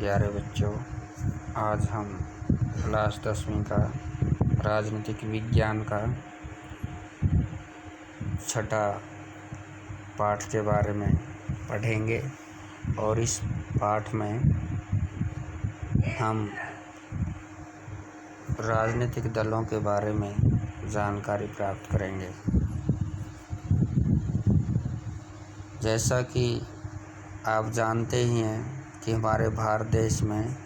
प्यारे बच्चों, आज हम क्लास 10वीं का राजनीतिक विज्ञान का छठा पाठ के बारे में पढ़ेंगे और इस पाठ में हम राजनीतिक दलों के बारे में जानकारी प्राप्त करेंगे। जैसा कि आप जानते ही हैं कि हमारे भारत देश में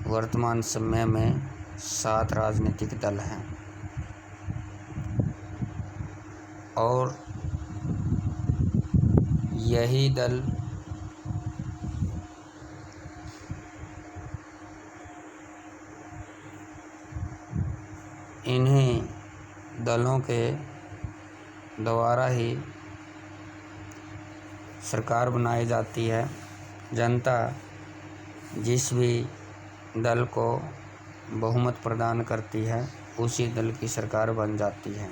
वर्तमान समय में 7 राजनीतिक दल हैं और यही दल इन्हीं दलों के द्वारा ही सरकार बनाई जाती है। जनता जिस भी दल को बहुमत प्रदान करती है उसी दल की सरकार बन जाती है।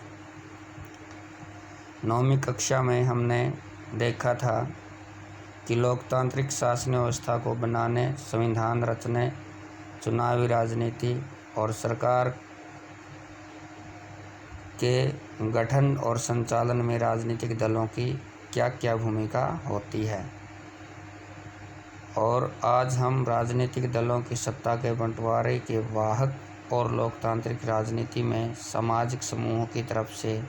9वीं कक्षा में हमने देखा था कि लोकतांत्रिक शासन व्यवस्था को बनाने, संविधान रचने, चुनावी राजनीति और सरकार के गठन और संचालन में राजनीतिक दलों की क्या क्या भूमिका होती है। और आज हम राजनीतिक दलों की सत्ता के बंटवारे के वाहक और लोकतांत्रिक राजनीति में सामाजिक समूहों की तरफ से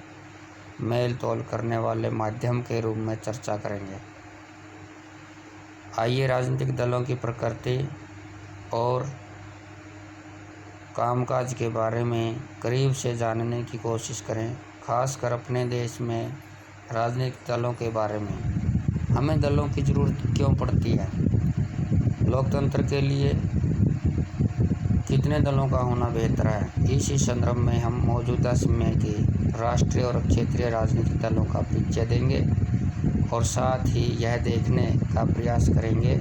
मेल तोल करने वाले माध्यम के रूप में चर्चा करेंगे। आइए राजनीतिक दलों की प्रकृति और कामकाज के बारे में करीब से जानने की कोशिश करें। खासकर अपने देश में राजनीतिक दलों के बारे में हमें दलों की ज़रूरत क्यों पड़ती है, लोकतंत्र के लिए कितने दलों का होना बेहतर है। इसी संदर्भ में हम मौजूदा समय के राष्ट्रीय और क्षेत्रीय राजनीतिक दलों का परिचय देंगे और साथ ही यह देखने का प्रयास करेंगे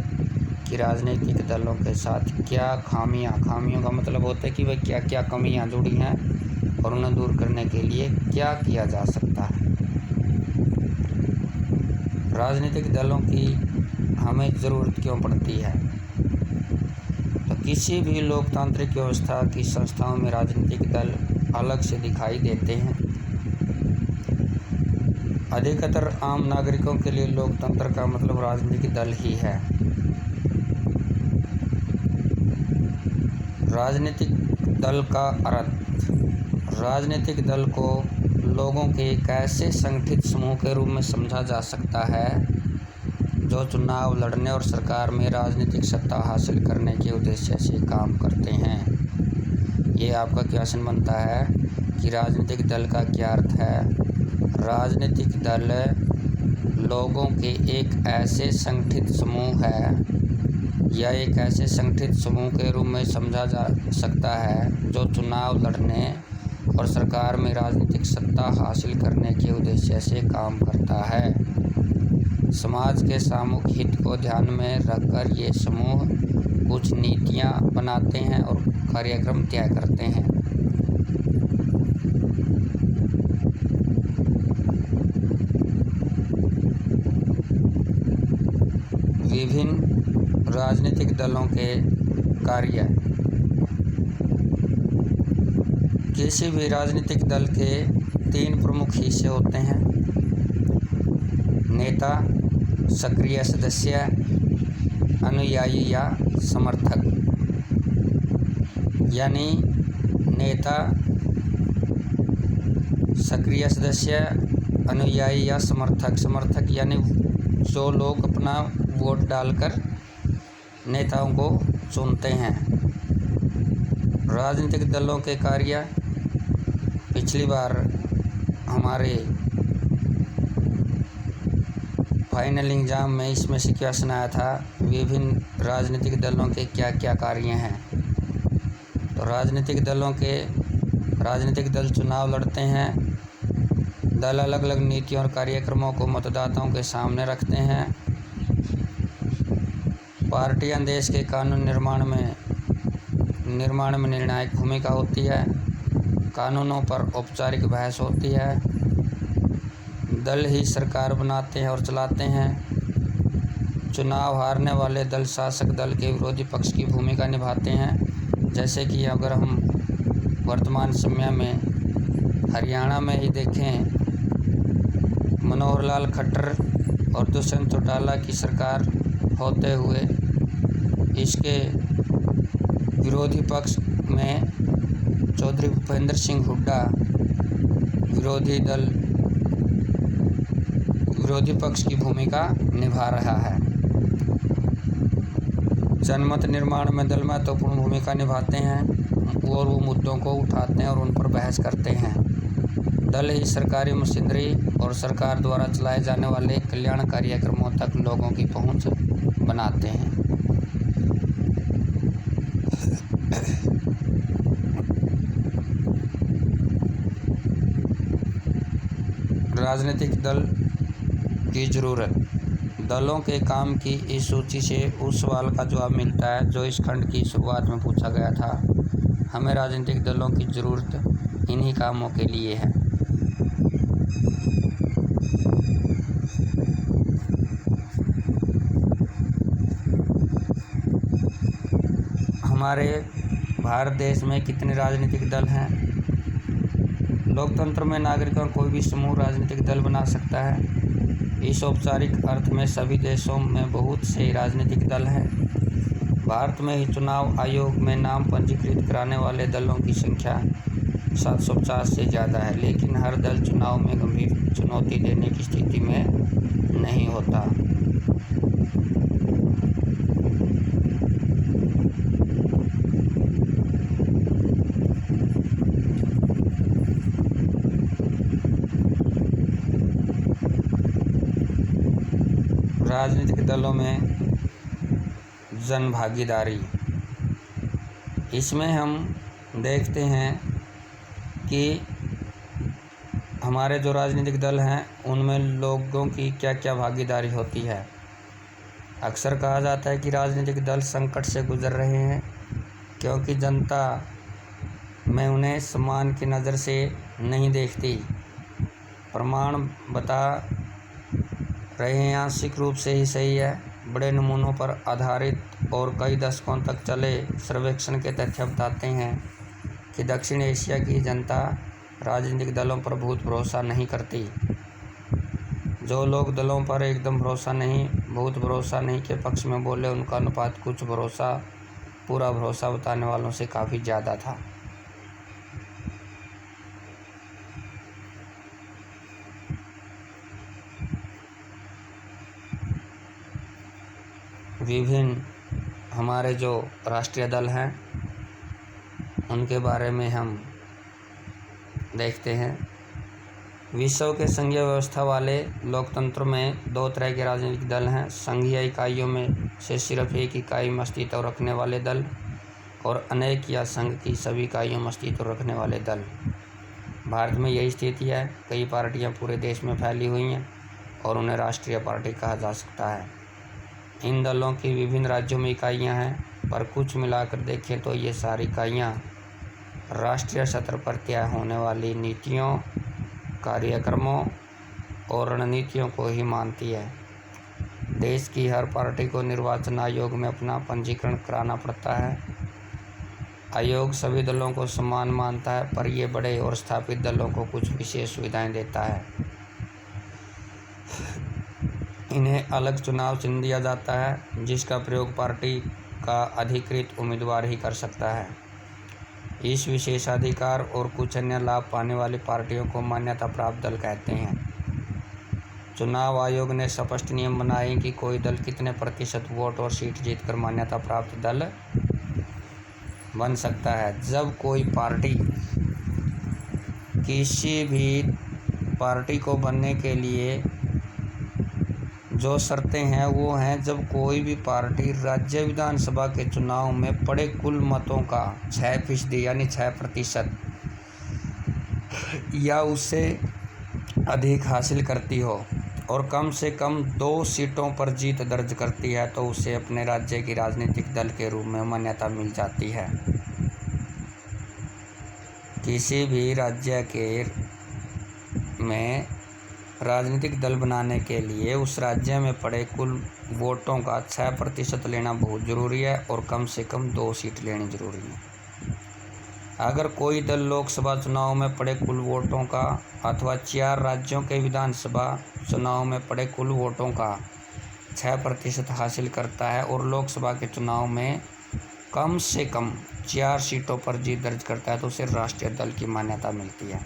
कि राजनीतिक दलों के साथ क्या खामियों का मतलब होता है कि वह क्या क्या कमियां जुड़ी हैं और उन्हें दूर करने के लिए क्या किया जा सकता है। राजनीतिक दलों की हमें ज़रूरत क्यों पड़ती है, तो किसी भी लोकतांत्रिक व्यवस्था की संस्थाओं में राजनीतिक दल अलग से दिखाई देते हैं। अधिकतर आम नागरिकों के लिए लोकतंत्र का मतलब राजनीतिक दल ही है। राजनीतिक दल का अर्थ, राजनीतिक दल को लोगों के एक ऐसे संगठित समूह के रूप में समझा जा सकता है जो चुनाव लड़ने और सरकार में राजनीतिक सत्ता हासिल करने के उद्देश्य से काम करते हैं। ये आपका क्वेश्चन बनता है कि राजनीतिक दल का क्या अर्थ है। राजनीतिक दल लोगों के एक ऐसे संगठित समूह है या एक ऐसे संगठित समूह के रूप में समझा जा सकता है जो चुनाव लड़ने और सरकार में राजनीतिक सत्ता हासिल करने के उद्देश्य से काम करता है। समाज के सामूहिक हित को ध्यान में रखकर ये समूह कुछ नीतियां बनाते हैं और कार्यक्रम तय करते हैं। विभिन्न राजनीतिक दलों के कार्य। किसी भी राजनीतिक दल के 3 प्रमुख हिस्से होते हैं: नेता, सक्रिय सदस्य, अनुयायी या समर्थक। यानी नेता, सक्रिय सदस्य, अनुयायी या समर्थक यानी जो लोग अपना वोट डालकर नेताओं को चुनते हैं। राजनीतिक दलों के कार्य, पिछली बार हमारे फाइनल एग्ज़ाम में इसमें से क्वेश्चन आया था, विभिन्न राजनीतिक दलों के क्या क्या कार्य हैं। तो राजनीतिक दल चुनाव लड़ते हैं। दल अलग अलग नीतियों और कार्यक्रमों को मतदाताओं के सामने रखते हैं। पार्टियां देश के कानून निर्माण में निर्णायक भूमिका होती है। कानूनों पर औपचारिक बहस होती है। दल ही सरकार बनाते हैं और चलाते हैं। चुनाव हारने वाले दल शासक दल के विरोधी पक्ष की भूमिका निभाते हैं। जैसे कि अगर हम वर्तमान समय में हरियाणा में ही देखें, मनोहर लाल खट्टर और दुष्यंत चौटाला की सरकार होते हुए इसके विरोधी पक्ष में चौधरी भूपेंद्र सिंह हुड्डा विरोधी पक्ष की भूमिका निभा रहा है। जनमत निर्माण में दल महत्वपूर्ण भूमिका निभाते हैं और वो मुद्दों को उठाते हैं और उन पर बहस करते हैं। दल ही सरकारी मशीनरी और सरकार द्वारा चलाए जाने वाले कल्याणकारी कार्यक्रमों तक लोगों की पहुंच बनाते हैं। राजनीतिक दल की ज़रूरत। दलों के काम की इस सूची से उस सवाल का जवाब मिलता है जो इस खंड की शुरुआत में पूछा गया था। हमें राजनीतिक दलों की ज़रूरत इन्हीं कामों के लिए है। हमारे भारत देश में कितने राजनीतिक दल हैं? लोकतंत्र में नागरिकों कोई भी समूह राजनीतिक दल बना सकता है। इस औपचारिक अर्थ में सभी देशों में बहुत से राजनीतिक दल हैं। भारत में ही चुनाव आयोग में नाम पंजीकृत कराने वाले दलों की संख्या 750 से ज़्यादा है, लेकिन हर दल चुनाव में गंभीर चुनौती देने की स्थिति में नहीं होता। राजनीतिक दलों में जन भागीदारी। इसमें हम देखते हैं कि हमारे जो राजनीतिक दल हैं उनमें लोगों की क्या क्या भागीदारी होती है। अक्सर कहा जाता है कि राजनीतिक दल संकट से गुजर रहे हैं क्योंकि जनता में उन्हें सम्मान की नज़र से नहीं देखती। प्रमाण बता रहे हैं आंशिक रूप से ही सही है। बड़े नमूनों पर आधारित और कई दशकों तक चले सर्वेक्षण के तथ्य बताते हैं कि दक्षिण एशिया की जनता राजनीतिक दलों पर बहुत भरोसा नहीं करती। जो लोग दलों पर एकदम बहुत भरोसा नहीं के पक्ष में बोले, उनका अनुपात कुछ भरोसा पूरा भरोसा बताने वालों से काफ़ी ज़्यादा था। विभिन्न हमारे जो राष्ट्रीय दल हैं उनके बारे में हम देखते हैं। विश्व के संघीय व्यवस्था वाले लोकतंत्र में दो तरह के राजनीतिक दल हैं। संघीय इकाइयों में से सिर्फ एक इकाई में अस्तित्व रखने वाले दल और अनेक या संघ की सभी इकाइयों में अस्तित्व रखने वाले दल। भारत में यही स्थिति है। कई पार्टियां पूरे देश में फैली हुई हैं और उन्हें राष्ट्रीय पार्टी कहा जा सकता है। इन दलों की विभिन्न राज्यों में इकाइयां हैं, पर कुछ मिलाकर देखें तो ये सारी इकाइयां राष्ट्रीय स्तर पर तय होने वाली नीतियों, कार्यक्रमों और रणनीतियों को ही मानती है। देश की हर पार्टी को निर्वाचन आयोग में अपना पंजीकरण कराना पड़ता है। आयोग सभी दलों को समान मानता है, पर यह बड़े और स्थापित दलों को कुछ विशेष सुविधाएं देता है। इन्हें अलग चुनाव चिन्ह दिया जाता है जिसका प्रयोग पार्टी का अधिकृत उम्मीदवार ही कर सकता है। इस विशेषाधिकार और कुछ अन्य लाभ पाने वाली पार्टियों को मान्यता प्राप्त दल कहते हैं। चुनाव आयोग ने स्पष्ट नियम बनाए कि कोई दल कितने प्रतिशत वोट और सीट जीतकर मान्यता प्राप्त दल बन सकता है। जब कोई पार्टी किसी भी पार्टी को बनने के लिए जो शर्तें हैं वो हैं, जब कोई भी पार्टी राज्य विधानसभा के चुनाव में पड़े कुल मतों का 6% यानी 6% या उससे अधिक हासिल करती हो और कम से कम 2 सीटों पर जीत दर्ज करती है, तो उसे अपने राज्य की राजनीतिक दल के रूप में मान्यता मिल जाती है। किसी भी राज्य के में राजनीतिक दल बनाने के लिए उस राज्य में पड़े कुल वोटों का 6% लेना बहुत ज़रूरी है और कम से कम 2 सीट लेनी ज़रूरी है। अगर कोई दल लोकसभा चुनाव में पड़े कुल वोटों का अथवा 4 राज्यों के विधानसभा चुनाव में पड़े कुल वोटों का 6% हासिल करता है और लोकसभा के चुनाव में कम से कम 4 सीटों पर जीत दर्ज करता है तो उसे राष्ट्रीय दल की मान्यता मिलती है।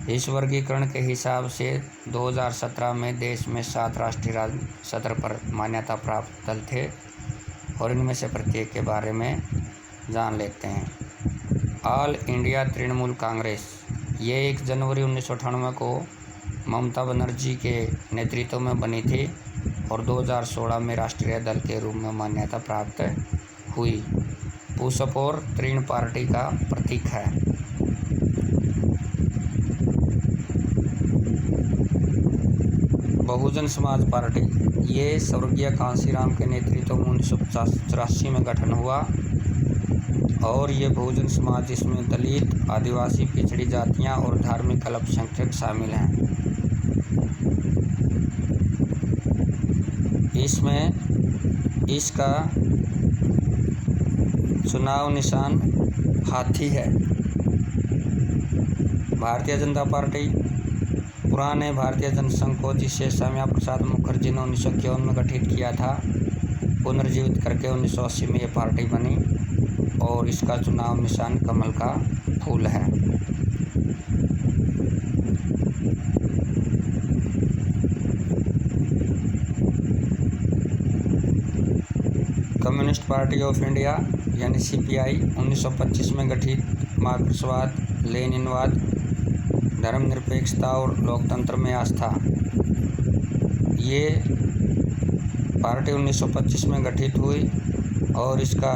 इस वर्गीकरण के हिसाब से 2017 में देश में 7 राष्ट्रीय सतर पर मान्यता प्राप्त दल थे और इनमें से प्रत्येक के बारे में जान लेते हैं। ऑल इंडिया तृणमूल कांग्रेस, ये 1 जनवरी 1998 को ममता बनर्जी के नेतृत्व में बनी थी और 2016 में राष्ट्रीय दल के रूप में मान्यता प्राप्त हुई। पुशअप और तृण पार्टी का प्रतीक है। बहुजन समाज पार्टी, ये स्वर्गीय कांशीराम के नेतृत्व में 1984 में गठन हुआ और ये बहुजन समाज, जिसमें दलित, आदिवासी, पिछड़ी जातियां और धार्मिक अल्पसंख्यक शामिल हैं। इसमें इसका चुनाव निशान हाथी है। भारतीय जनता पार्टी, पुराने भारतीय जनसंघ को, जिसे श्यामा प्रसाद मुखर्जी ने 1951 में गठित किया था, पुनर्जीवित करके 1980 में ये पार्टी बनी और इसका चुनाव निशान कमल का फूल है। कम्युनिस्ट पार्टी ऑफ इंडिया यानी CPI 1925 में गठित, मार्क्सवाद, लेनिनवाद, धर्मनिरपेक्षता और लोकतंत्र में आस्था। ये पार्टी 1925 में गठित हुई और इसका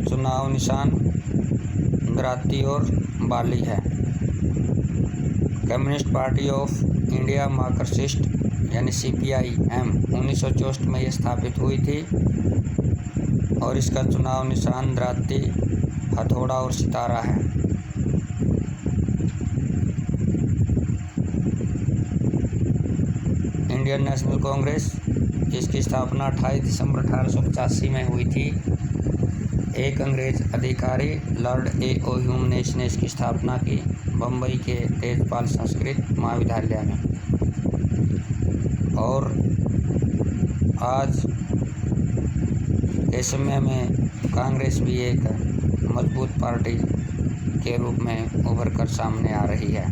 चुनाव निशान दराती और बाली है। Communist party of India Marxist यानी CPIM 1964 में ये स्थापित हुई थी और इसका चुनाव निशान दराती, हथौड़ा और सितारा है। इंडियन नेशनल कांग्रेस, इसकी स्थापना 28 दिसंबर 1885 में हुई थी। एक अंग्रेज अधिकारी लॉर्ड A.O. ह्यूम ने इसकी स्थापना की बम्बई के तेजपाल संस्कृत महाविद्यालय में। और आज के समय में कांग्रेस भी एक मजबूत पार्टी के रूप में उभर कर सामने आ रही है।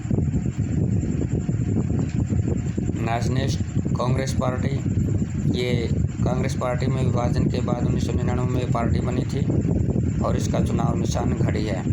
नेशनलिस्ट कांग्रेस पार्टी, ये कांग्रेस पार्टी में विभाजन के बाद 1999 में पार्टी बनी थी और इसका चुनाव निशान घड़ी है।